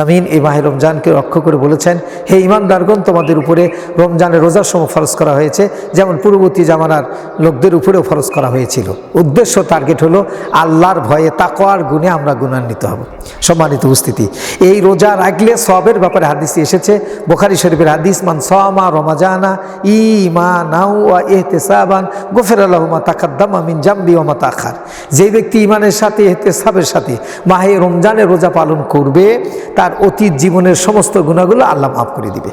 আমিন। এই মাহে রমজানকে লক্ষ্য করে বলেছেন, হে ঈমানদারগণ, তোমাদের উপরে রমজানের রোজার সময় ফরজ করা হয়েছে, যেমন পূর্ববর্তী জামানার লোকদের উপরেও ফরজ করা হয়েছিল। উদ্দেশ্য, টার্গেট হলো আল্লাহর ভয়ে তাকওয়ার গুণে আমরা গুণান্বিত হব। সম্মানিত উপস্থিতি, এই রোজা রাখলে সওয়াবের ব্যাপারে হাদিসে এসেছে। বুখারী শরীফের হাদিস, মান সামা রমাজানা ঈমানাও ওয়া ইহতিসাবান গফিরা লাহু মা তাকাদ্দামা মিন জামবি ওয়া মা তাআখার। যে ব্যক্তি ঈমানের সাথে ইহতিসাবের সাথে মাহে রমজানের রোজা পালন করবে, তার অতীত জীবনের সমস্ত গুনাহগুলো আল্লাহ মাফ করে দিবে।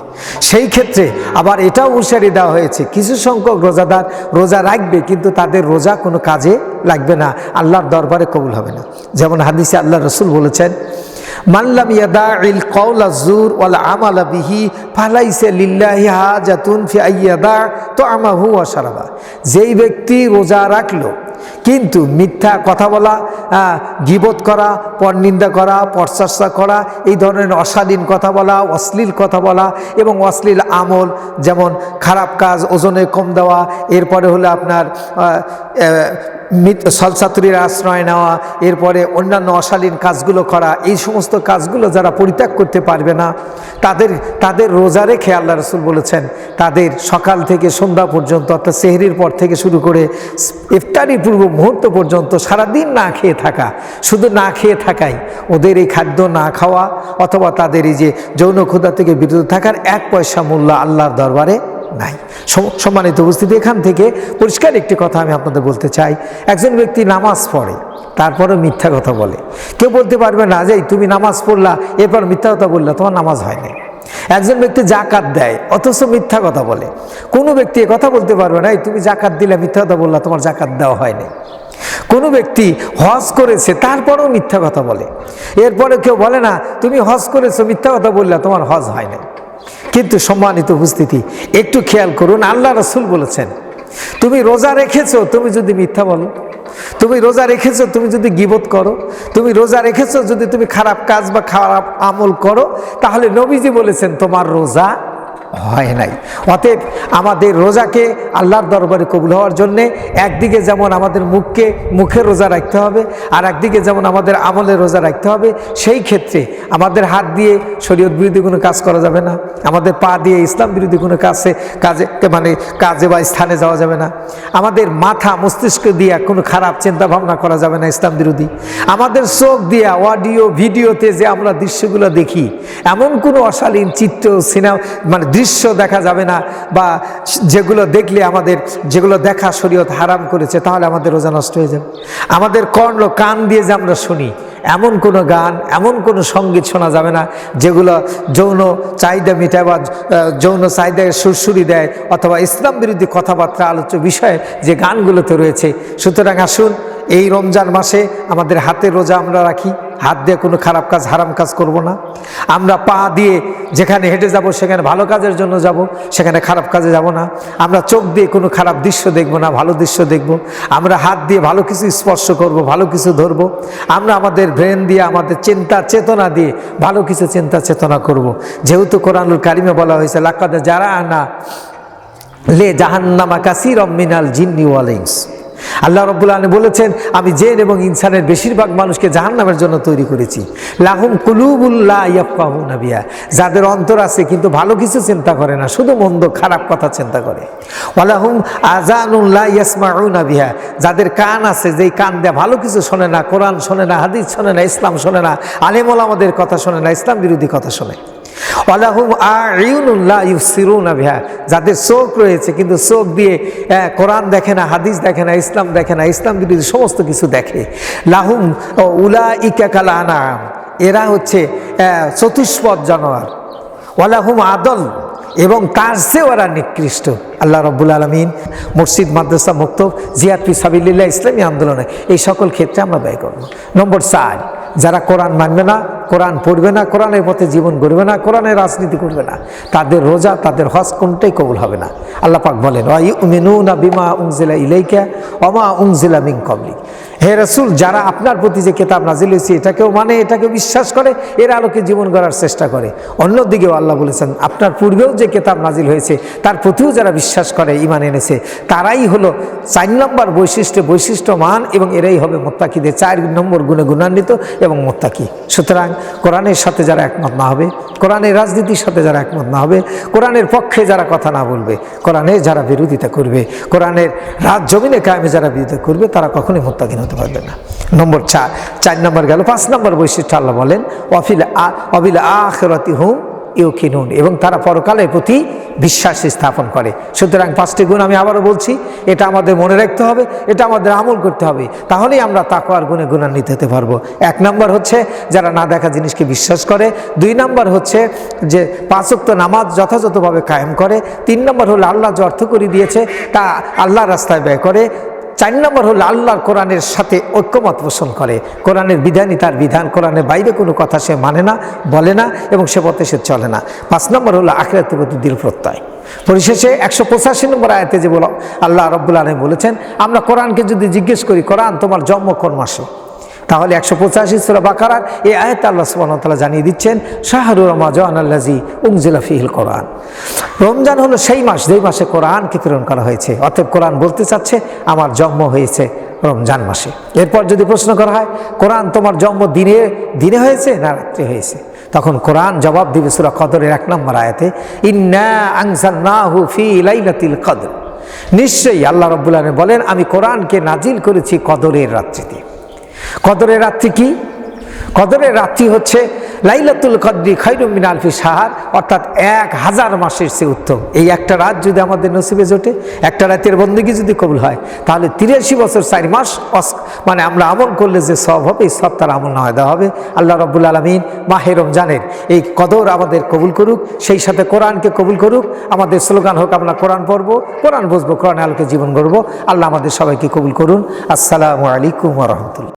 সেই ক্ষেত্রে আবার এটাও হুঁশিয়ারি দেওয়া হয়েছে, কিছু সংখ্যক রোজাদার রোজা রাখবে কিন্তু তাদের রোজা কোনো কাজে লাগবে না, আল্লাহর দরবারে কবুল হবে না। যেমন হাদিসে আল্লাহ রসুল বলেছেন, মান লাম ইয়াদাইল কওলা যুর ওয়াল আমালা বিহি ফালাইসা লিল্লাহি হাজাতুন ফি আইয়াদা তুআমাহু ওয়া শারাবা। যেই ব্যক্তি রোজা রাখলো কিন্তু মিথ্যা কথা বলা, গীবত করা, পরনিন্দা করা, পরচর্চা করা, এই ধরনের অশালীন কথা বলা, অশ্লীল কথা বলা এবং অশ্লীল আমল, যেমন খারাপ কাজ, ওজনে কম দেওয়া, এরপরে হলো আপনার ছলচাতুরির আশ্রয় নেওয়া, এরপরে অন্যান্য অশালীন কাজগুলো করা, এই সমস্ত কাজগুলো যারা পরিত্যাগ করতে পারবে না, তাদের রোজা রেখে আল্লাহ রসুল বলেছেন, তাদের সকাল থেকে সন্ধ্যা পর্যন্ত, অর্থাৎ সেহরির পর থেকে শুরু করে ইফতারি পূর্ব মুহূর্ত পর্যন্ত সারাদিন না খেয়ে থাকা, শুধু না খেয়ে থাকাই, ওদের এই খাদ্য না খাওয়া অথবা তাদের এই যে যৌন ক্ষুধা থেকে বিরত থাকার এক পয়সা মূল্য আল্লাহর দরবারে নাই। সম্মানিত উপস্থিতি, এখান থেকে পরিষ্কার একটি কথা আমি আপনাদের বলতে চাই। একজন ব্যক্তি নামাজ পড়ে, তারপরে মিথ্যা কথা বলে। কেউ বলতে পারবে না যে তুমি নামাজ পড়লা এরপর মিথ্যা কথা বললা, তোমার নামাজ হয় না। একজন ব্যক্তি জাকাত দেয় অথচ মিথ্যা কথা বলে, কোনো ব্যক্তি কথা বলতে পারবে না তুমি জাকাত দিলে মিথ্যা কথা বললা, তোমার জাকাত দেওয়া হয়নি। কোনো ব্যক্তি হজ করেছে তারপরেও মিথ্যা কথা বলে, এরপরে কেউ বলে না তুমি হজ করেছো মিথ্যা কথা বললা, তোমার হজ হয় না। কিন্তু সম্মানিত উপস্থিতি, একটু খেয়াল করুন, আল্লাহ রসুল বলেছেন, তুমি রোজা রেখেছো, তুমি যদি মিথ্যা বলো, তুমি রোজা রেখেছো, তুমি যদি গীবত করো, তুমি রোজা রেখেছো যদি তুমি খারাপ কাজ বা খারাপ আমল করো, তাহলে নবীজি বলেছেন তোমার রোজা হয় নাই। অতএব আমাদের রোজাকে আল্লাহর দরবারে কবুল হওয়ার জন্যে একদিকে যেমন আমাদের মুখের রোজা রাখতে হবে, আর একদিকে যেমন আমাদের আমলের রোজা রাখতে হবে। সেই ক্ষেত্রে আমাদের হাত দিয়ে শরীয়ত বিরোধী কোনো কাজ করা যাবে না, আমাদের পা দিয়ে ইসলাম বিরোধী কোনো কাজে বা স্থানে যাওয়া যাবে না, আমাদের মাথা মস্তিষ্ক দিয়ে কোনো খারাপ চিন্তা ভাবনা করা যাবে না ইসলাম বিরোধী, আমাদের চোখ দিয়ে অডিও ভিডিওতে যে আমরা দৃশ্যগুলো দেখি এমন কোনো অশালীন চিত্র সিনেমা দৃশ্য দেখা যাবে না, বা যেগুলো দেখলে যেগুলো দেখা শরীয়ত হারাম করেছে, তাহলে আমাদের রোজা নষ্ট হয়ে যাবে। আমাদের কান দিয়ে যে আমরা শুনি এমন কোনো গান, এমন কোনো সঙ্গীত শোনা যাবে না যেগুলো যৌন চাহিদা মেটায় বা যৌন চাহিদায় সুরসুরি দেয়, অথবা ইসলাম বিরোধী কথাবার্তা আলোচ্য বিষয়ে যে গানগুলোতে রয়েছে। সুতরাং আসুন, এই রমজান মাসে আমাদের হাতের রোজা আমরা রাখি, হাত দিয়ে কোনো খারাপ কাজ, হারাম কাজ করব না। আমরা পা দিয়ে যেখানে হেঁটে যাব সেখানে ভালো কাজের জন্য যাব, সেখানে খারাপ কাজে যাব না। আমরা চোখ দিয়ে কোনো খারাপ দৃশ্য দেখব না, ভালো দৃশ্য দেখব। আমরা হাত দিয়ে ভালো কিছু স্পর্শ করব, ভালো কিছু ধরব। আমরা আমাদের ব্রেন দিয়ে, আমাদের চিন্তা চেতনা দিয়ে ভালো কিছু চিন্তা চেতনা করব। যেহেতু কোরআনুল কারিমে বলা হয়েছে, লাকাদ জারানা লে জাহান্নামা কাসীরাম মিনাল জিন্নি ওয়াল ইনস। আল্লাহ রাব্বুল আলামিন বলেছেন, আমি জিন এবং ইনসানের বেশিরভাগ মানুষকে জাহান্নামের জন্য তৈরি করেছি। লাহুম কুলুবুল লা ইয়াফকাহুনা বিহা, যাদের অন্তর আছে কিন্তু ভালো কিছু চিন্তা করে না, শুধু মন্দ খারাপ কথা চিন্তা করে। ওয়ালাহুম আযানুন লা ইয়াসমাউনা বিহা, যাদের কান আছে, যেই কান দিয়ে ভালো কিছু শোনে না, কোরআন শোনে না, হাদিস শোনে না, ইসলাম শোনে না, আলেম ওলামাদের কথা শোনে না, ইসলাম বিরোধী কথা শোনে। ওয়ালাহুম আ'ইউনুন লা ইউবসিরুনা বিহা, যাদের চোখ রয়েছে কিন্তু চোখ দিয়ে কোরআন দেখে না, হাদিস দেখে না, ইসলাম দেখে না, ইসলাম বিরোধী সমস্ত কিছু দেখে। লাহুম উলাইকা কাল আনআম, এরা হচ্ছে চতুষ্পদ জানোয়ার। ওয়ালাহুম আদল, এবং তার চেয়ে ওরা নিকৃষ্ট। আল্লাহ রাব্বুল আলামিন মসজিদ, মাদ্রাসা, মক্তব, জিহাদ ফি সাবিলিল্লাহ, ইসলামী আন্দোলনে এই সকল ক্ষেত্রে আমরা ব্যয় করব। নম্বর 4, যারা কোরআন মানবে না, কোরআন পড়বে না, কোরআনের পথে জীবন গড়বে না, কোরআনের রাজনীতি করবে না, তাদের রোজা, তাদের হজ কোনটাই কবুল হবে না। আল্লাহ পাক বলেন, ওয়া ইউমিনুনা বিমা উনজিলা ইলাইকা ওয়া মা উনজিলা মিন ক্বাবলিক। হে রাসূল, যারা আপনার প্রতি যে কিতাব নাজিল হয়েছে এটাকেও মানে, এটাকে বিশ্বাস করে, এর আলোকে জীবন গড়ার চেষ্টা করে। অন্যদিকেও আল্লাহ বলেছেন, আপনার পূর্বেও যে কিতাব নাজিল হয়েছে তার প্রতিও যারা বিশ্বাস করে, ঈমান এনেছে, তারাই হলো 4 নম্বর বৈশিষ্ট্যমান, এবং এরাই হবে মুত্তাকিদের 4 নম্বর গুণে গুণান্বিত এবং মুত্তাকি। সুতরাং কোরআনের সাথে যারা একমত না হবে, কোরআনের রাজনীতির সাথে যারা একমত না হবে, কোরআনের পক্ষে যারা কথা না বলবে, কোরআনের যারা বিরোধিতা করবে, কোরআনের রাত জমিনে কায়েমে যারা বিরোধিতা করবে, তারা কখনোই মুত্তাকিন হতে পারবে না। নম্বর 4 নম্বর গেল। 5 নম্বর বৈশিষ্ট্য আল্লাহ বলেন অবিল আখিরাতি হুম ইউকিনুন, এবং তারা পরকালের প্রতি বিশ্বাস স্থাপন করে। সুতরাং 5টি গুণ আমি আবারও বলছি, এটা আমাদের মনে রাখতে হবে, এটা আমাদের আমল করতে হবে, তাহলেই আমরা তাকওয়ার গুণে গুণান্বিত হতে পারবো। 1 নম্বর হচ্ছে যারা না দেখা জিনিসকে বিশ্বাস করে। 2 নম্বর হচ্ছে যে 5 ওয়াক্ত নামাজ যথাযথভাবে কায়েম করে। 3 নম্বর হলো আল্লাহ যে অর্থ করে দিয়েছে তা আল্লাহর রাস্তায় ব্যয় করে। 4 নম্বর হলো আল্লাহর কোরআনের সাথে ঐক্যমত পোষণ করে, কোরআনের বিধানই তার বিধান, কোরআনের বাইরে কোনো কথা সে মানে না, বলে না এবং সে পথে সে চলে না। 5 নম্বর হলো আখিরাতের প্রতি দৃঢ় প্রত্যয়। পরিশেষে 185 নম্বর আয়াতে যে আল্লাহ রাব্বুল আলামিন বলেছেন, আমরা কোরআনকে যদি জিজ্ঞেস করি কোরআন তোমার জন্ম কোন মাসে, তাহলে 185 সূরা বাকারার এই আয়াতে আল্লাহ সুবহানাহু ওয়া তাআলা জানিয়ে দিচ্ছেন শাহরু রমাজান আল্লাযী উনজিলা ফীহিল কোরআন। রমজান হলো সেই মাস যেই মাসে কোরআনকে প্রেরণ করা হয়েছে। অতএব কোরআন বলতে চাচ্ছে আমার জন্ম হয়েছে রমজান মাসে। এরপর যদি প্রশ্ন করা হয় কোরআন তোমার জন্ম দিনে হয়েছে না রাত্রে হয়েছে, তখন কোরআন জবাব দিবে সূরা কদরের 1 নম্বর আয়াতে, ইন্না আনজালনাহু ফী লাইলাতিল কদর। নিশ্চয়ই আল্লাহ রাব্বুল আলামিন বলেন আমি কোরআনকে নাজিল করেছি কদরের রাত্রিতে। কদরের রাত্রি কি? কদরের রাত্রি হচ্ছে লাইলাতুল কদরি খায়রুম মিন আলফি শাহর, অর্থাৎ 1000 মাসের চেয়ে উত্তম। এই একটা রাত যদি আমাদের নসিবে জোটে, একটা রাতের বন্দেগী যদি কবুল হয়, তাহলে 83 বছর 4 মাস মানে আমরা আমল করলে যে সওয়াব হবে, এই সওয়াব তার আমল নামায় দেওয়া হবে। আল্লাহ রাব্বুল আলামিন মাহে রমজানের এই কদর আমাদের কবুল করুক, সেই সাথে কোরআনকে কবুল করুক। আমাদের স্লোগান হোক আমরা কোরআন পড়বো, কোরআন বুঝবো, কোরআন আলোকে জীবন গড়বো। আল্লাহ আমাদের সবাইকে কবুল করুন। আসসালামু আলাইকুম ওয়া রাহমাতুল্লাহ।